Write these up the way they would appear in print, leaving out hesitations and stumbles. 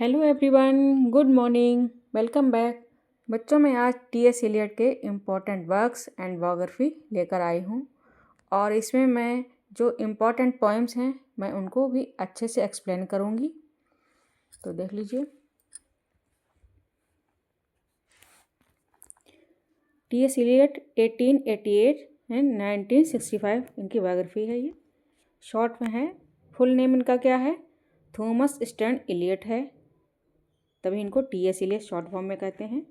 Hello everyone, good morning, welcome back. बच्चों मैं आज टी.एस. एलियट के इम्पोर्टेंट वर्क्स एंड बायोग्राफी लेकर आई हूँ और इसमें मैं जो इम्पोर्टेंट पोएम्स हैं मैं उनको भी अच्छे से एक्सप्लेन करूँगी। तो देख लीजिए। टी.एस. एलियट 1888 एंड 1965 इनकी बायोग्राफी है। ये शॉर्ट में है। फुल नेम इनका क्या है? थॉमस स्टर्न एलियट है, तभी इनको टी.एस. एलियट शॉर्ट फॉर्म में कहते हैं।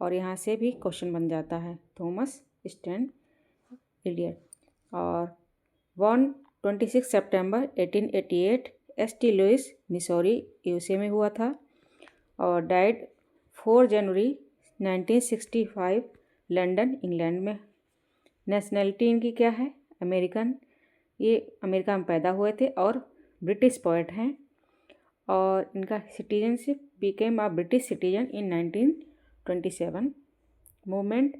और यहाँ से भी क्वेश्चन बन जाता है, थॉमस स्टर्न एलियट। और 26 सितंबर 1888 एस.टी. लुइस, मिसौरी, यूएसए में हुआ था। और डाइड 4 जनवरी 1965 लंदन, इंग्लैंड में। नेशनैलिटी इनकी क्या है? अमेरिकन। ये अमेरिका में पैदा हुए थे और ब्रिटिश पोएट हैं। और इनका citizenship became a British citizen in 1927। Movement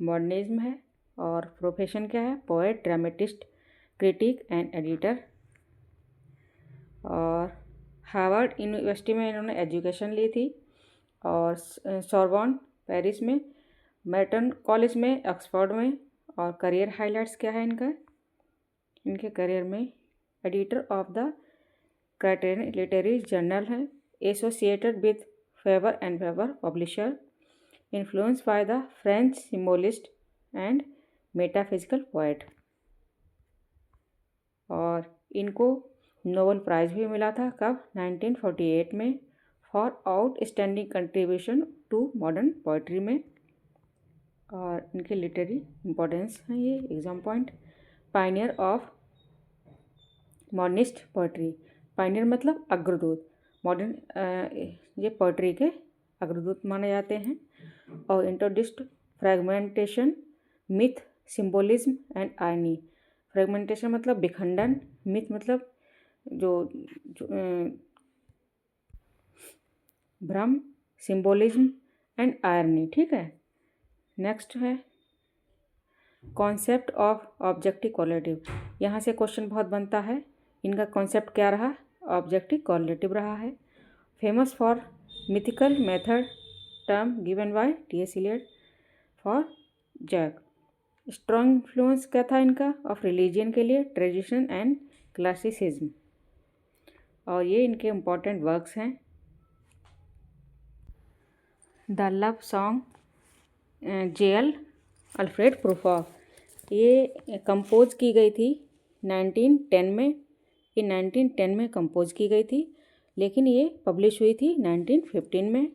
modernism है। और प्रोफेशन क्या है? Poet, dramatist, critic and editor. और हार्वर्ड यूनिवर्सिटी में इन्होंने एजुकेशन ली थी और सोरबॉन पेरिस में, मेर्टन कॉलेज में, ऑक्सफोर्ड में। और करियर हाइलाइट्स क्या है इनका? इनके करियर में editor of the criterion literary journal है, associated with Faber and Faber publisher, influence by the French symbolist and metaphysical poet. और इनको नोबेल प्राइज़ भी मिला था, कब? 1948 में, for outstanding contribution to modern poetry में। और इनके लिटरेरी इम्पोर्टेंस हैं ये exam point. Pioneer of modernist poetry. Pioneer मतलब अग्रदूत। मॉडर्न ये पोइट्री के अग्रदूत माने जाते हैं। और introduced fragmentation, myth, symbolism and irony. Fragmentation मतलब विखंडन, मिथ मतलब जो भ्रम, सिंबोलिज्म एंड आयरनी। ठीक है। नेक्स्ट है कॉन्सेप्ट ऑफ ऑब्जेक्टिव क्वालिटिव। यहाँ से क्वेश्चन बहुत बनता है। इनका कॉन्सेप्ट क्या रहा? ऑब्जेक्टिव क्वालिटिव रहा है। Famous for mythical method, term given by TS. Eliot for Jack. Strong influence क्या था इनका? ऑफ रिलीजन के लिए, ट्रेडिशन एंड क्लासिसिज्म। और ये इनके इम्पोर्टेंट वर्क्स हैं। The love song, J L. Alfred Prufrock. ये कंपोज की गई थी 1910 में। ये 1910 में कंपोज की गई थी, लेकिन ये पब्लिश हुई थी 1915 में।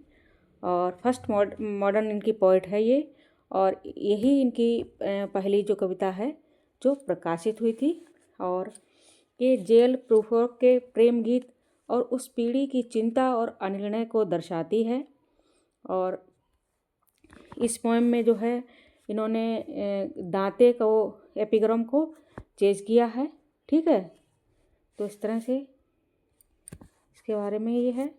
और फर्स्ट मॉडर्न इनकी पोइट है ये। और यही इनकी पहली जो कविता है जो प्रकाशित हुई थी। और ये जे.एल. प्रूफॉफ के प्रेम गीत और उस पीढ़ी की चिंता और अनिर्णय को दर्शाती है। और इस पोएम में जो है इन्होंने दांते को, एपिग्राम को चेंज किया है। ठीक है। तो इस तरह से इसके बारे में ये है।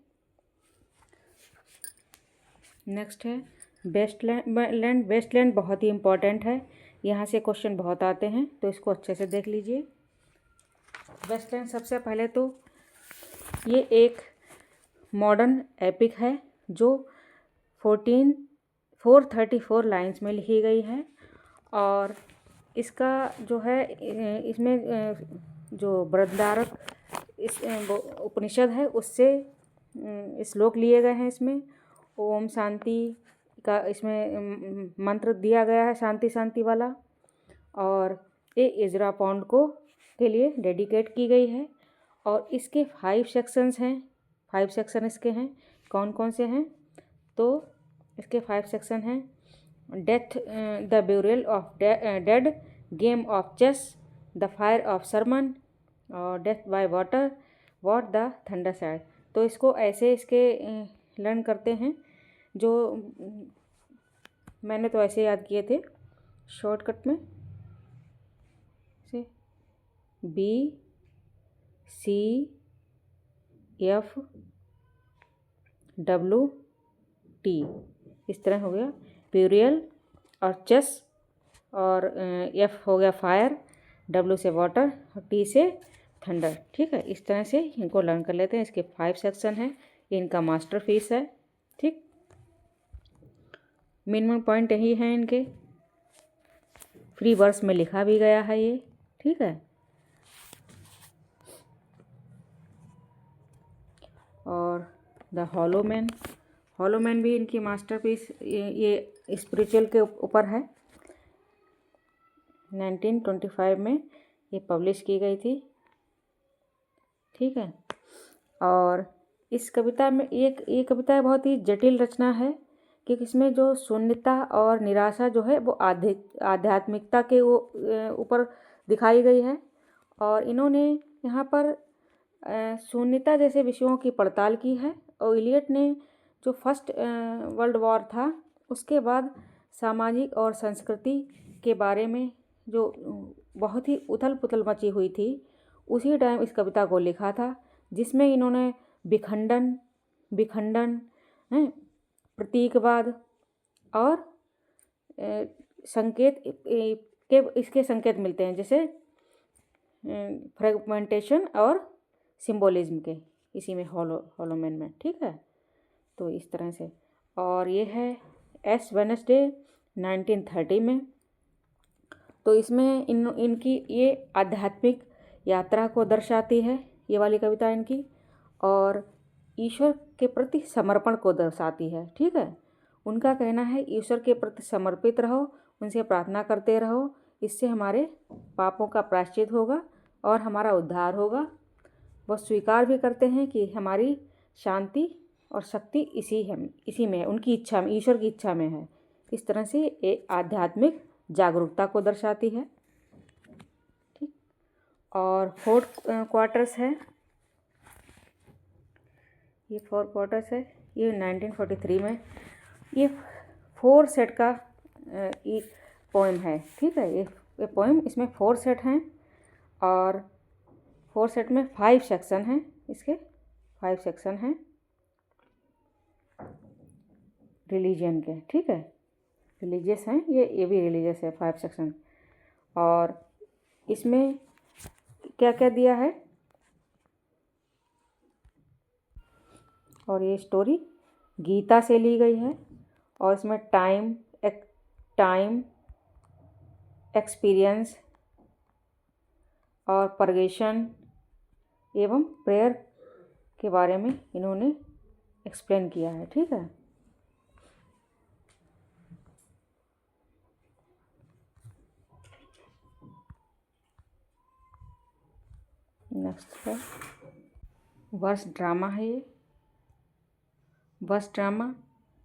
नेक्स्ट है वेस्टलैंड। वेस्टलैंड बहुत ही इम्पोर्टेंट है, यहाँ से क्वेश्चन बहुत आते हैं, तो इसको अच्छे से देख लीजिए। वेस्टलैंड सबसे पहले तो ये एक मॉडर्न एपिक है जो 434 लाइंस में लिखी गई है। और इसका जो है इसमें जो बृहदारण्यक इस उपनिषद है उससे श्लोक लिए गए हैं। इसमें ओम शांति का इसमें मंत्र दिया गया है, शांति शांति वाला। और ये इजरा पॉन्ड को के लिए डेडिकेट की गई है। और इसके 5 सेक्शंस हैं। 5 सेक्शन इसके हैं। कौन कौन से हैं? तो इसके 5 सेक्शन हैं। Death, the burial of dead, game of chess, the fire of sermon, और death by water, what the thunder said. तो इसको ऐसे इसके लर्न करते हैं, जो मैंने तो ऐसे याद किए थे शॉर्टकट में से B C F W T, इस तरह हो गया प्यूरियल और चेस। और F हो गया फायर, W से वाटर और T से थंडर। ठीक है। इस तरह से इनको लर्न कर लेते हैं। इसके 5 सेक्शन हैं। ये इनका मास्टरपीस है। ठीक, मिनिमम पॉइंट यही हैं इनके, फ्री वर्स में लिखा भी गया है ये। ठीक है, और the hollow man, hollow man भी इनकी मास्टरपीस, ये स्पिरिचुअल के ऊपर है। 1925 में ये पब्लिश की गई थी। ठीक है, और इस कविता में ये कविता बहुत ही जटिल रचना है, क्योंकि इसमें जो शून्यता और निराशा जो है वो आध्यात्मिकता के ऊपर दिखाई गई है। और इन्होंने यहाँ पर शून्यता जैसे विषयों की पड़ताल की है। और इलियट ने जो फर्स्ट वर्ल्ड वॉर था उसके बाद सामाजिक और संस्कृति के बारे में जो बहुत ही उथल पुथल मची हुई थी, उसी टाइम इस कविता को लिखा था, जिसमें इन्होंने विखंडन प्रतीकवाद और संकेत के इसके संकेत मिलते हैं, जैसे फ्रेगमेंटेशन और सिंबोलिज्म के, इसी में हॉलो मैन में। ठीक है, तो इस तरह से। और ये है एस वेडनेसडे 1930 में। तो इसमें इनकी ये आध्यात्मिक यात्रा को दर्शाती है, ये वाली कविता इनकी, और ईश्वर के प्रति समर्पण को दर्शाती है। ठीक है, उनका कहना है ईश्वर के प्रति समर्पित रहो, उनसे प्रार्थना करते रहो, इससे हमारे पापों का प्रायश्चित होगा और हमारा उद्धार होगा। वो स्वीकार भी करते हैं कि हमारी शांति और शक्ति इसी में है, उनकी इच्छा में, ईश्वर की इच्छा में है। इस तरह से ये आध्यात्मिक जागरूकता को दर्शाती है। ठीक, और 4 क्वार्टर्स है, ये 4 क्वार्टर्स है, ये 1943 में, ये 4 सेट का एक पोएम है। ठीक है, ये पोएम, इसमें 4 सेट हैं और 4 सेट में 5 सेक्शन हैं, इसके 5 सेक्शन हैं रिलीजन के। ठीक है, रिलीजियस हैं ये भी रिलीजियस है, 5 सेक्शन। और इसमें क्या क्या दिया है, और ये स्टोरी गीता से ली गई है। और इसमें टाइम एक्सपीरियंस और परगेशन एवं प्रेयर के बारे में इन्होंने एक्सप्लेन किया है। ठीक है, नेक्स्ट है वर्स ड्रामा है। ये verse drama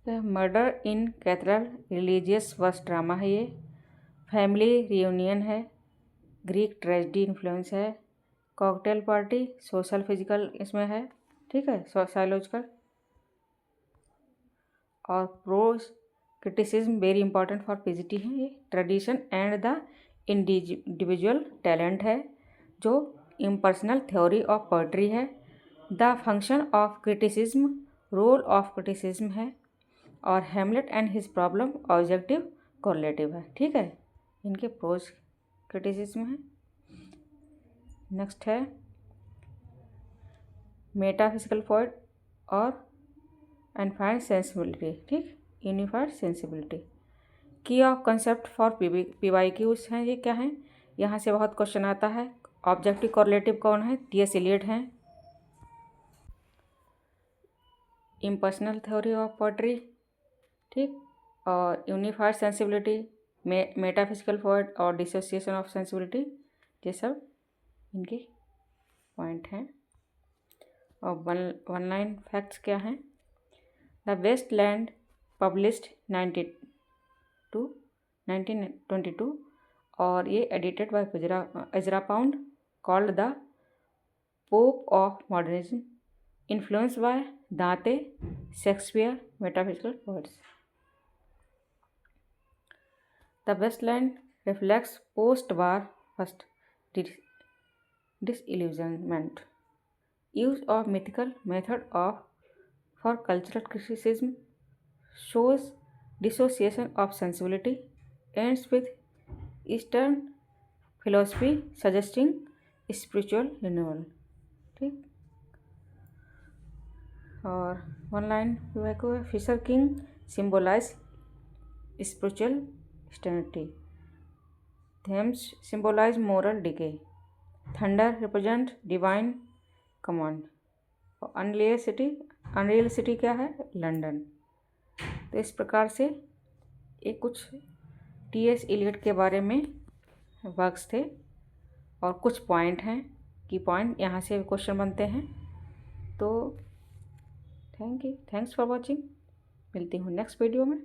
murder in cathedral religious verse drama है। ये फैमिली रियूनियन है, ग्रीक ट्रेजेडी इन्फ्लुएंस है, कॉकटेल पार्टी सोशल फिजिकल इसमें है। ठीक है, साइकोलॉजिकल और prose criticism very important for PGT है। ये tradition and the individual talent है, जो इम्पर्सनल थ्योरी ऑफ पोएट्री है। The function of criticism, role of criticism है। और Hamlet and his problem objective correlative है। ठीक है, इनके प्रोज क्रिटिसिज्म है। नेक्स्ट है मेटाफिजिकल पोएट और एनफाइंड सेंसिबिलिटी। ठीक, यूनिफाइड सेंसिबिलिटी। की ऑफ कंसेप्ट फॉर PYQs हैं, ये क्या हैं, यहाँ से बहुत क्वेश्चन आता है। ऑब्जेक्टिव कोरिलेटिव कौन है, T.S. एलियट हैं। इम्पर्सनल थ्योरी ऑफ पोएट्री, ठीक, और यूनिफाइड सेंसिबिलिटी, मेटाफिजिकल पोएट और डिसोसिएशन ऑफ सेंसिबिलिटी, ये सब इनके पॉइंट हैं। और वन लाइन फैक्ट्स क्या हैं। द वेस्ट लैंड पब्लिश्ड 1922 और ये edited by Ezra Pound, called the pope of modernism, influenced by Dante, Shakespeare, metaphysical poets. The wasteland reflects post-war first disillusionment, use of mythical method for cultural criticism, shows dissociation of sensibility, ends with Eastern philosophy suggesting spiritual renewal। ठीक, और one line को Fisher King symbolize spiritual stability, Thames symbolize moral decay, thunder represent divine command, और unreal city क्या है? London. तो इस प्रकार से ये कुछ टी.एस. इलियट के बारे में वर्क्स थे और कुछ पॉइंट हैं कि पॉइंट यहाँ से क्वेश्चन बनते हैं। तो थैंक्स फॉर वॉचिंग। मिलती हूँ नेक्स्ट वीडियो में।